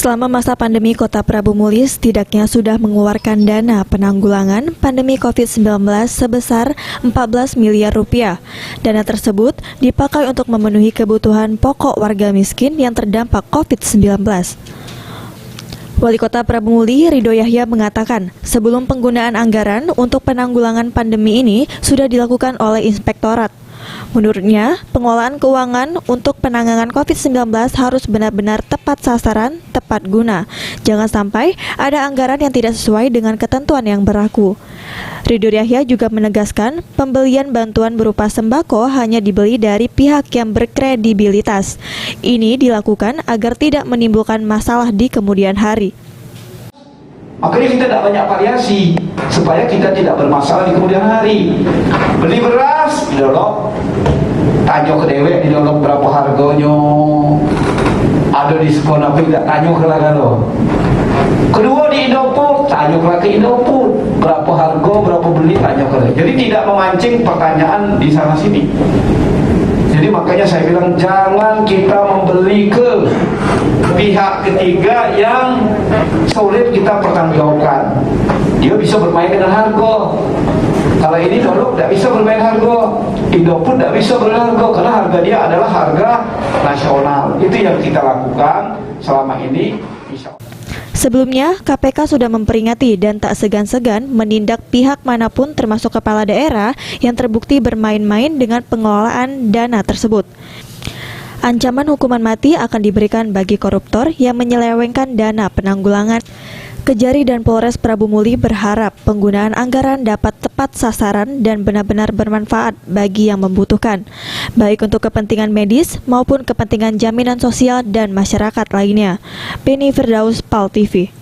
Selama masa pandemi, Kota Prabu Muli setidaknya sudah mengeluarkan dana penanggulangan pandemi COVID-19 sebesar 14 miliar rupiah. Dana tersebut dipakai untuk memenuhi kebutuhan pokok warga miskin yang terdampak COVID-19. Wali Kota Prabu Muli, Ridho Yahya, mengatakan sebelum penggunaan anggaran untuk penanggulangan pandemi ini sudah dilakukan oleh Inspektorat. Menurutnya, pengelolaan keuangan untuk penanganan COVID-19 harus benar-benar tepat sasaran, tepat guna. Jangan sampai ada anggaran yang tidak sesuai dengan ketentuan yang berlaku. Ridho Yahya juga menegaskan pembelian bantuan berupa sembako hanya dibeli dari pihak yang berkredibilitas. Ini dilakukan agar tidak menimbulkan masalah di kemudian hari. Makanya kita tidak banyak variasi supaya kita tidak bermasalah di kemudian hari. Beli beras, didolok, tanya ke dewek, didolok berapa harganya, ada diskon apa tidak, tanya ke lagalo. Kedua di Indofood, tanya ke Indofood, berapa harga, berapa beli, tanya ke. Jadi tidak memancing pertanyaan di sana sini. Jadi makanya saya bilang jangan kita membeli ke pihak ketiga yang sulit kita pertanggungjawabkan. Dia bisa bermain dengan harga. Kalau ini dulu tidak bisa bermain harga, Indofood tidak bisa bermain harga karena harga dia adalah harga nasional. Itu yang kita lakukan selama ini. Sebelumnya, KPK sudah memperingati dan tak segan-segan menindak pihak manapun termasuk kepala daerah yang terbukti bermain-main dengan pengelolaan dana tersebut. Ancaman hukuman mati akan diberikan bagi koruptor yang menyelewengkan dana penanggulangan. Kejari dan Polres Prabu Muli berharap penggunaan anggaran dapat tepat sasaran dan benar-benar bermanfaat bagi yang membutuhkan, baik untuk kepentingan medis maupun kepentingan jaminan sosial dan masyarakat lainnya. Penny Firdaus, PAL TV.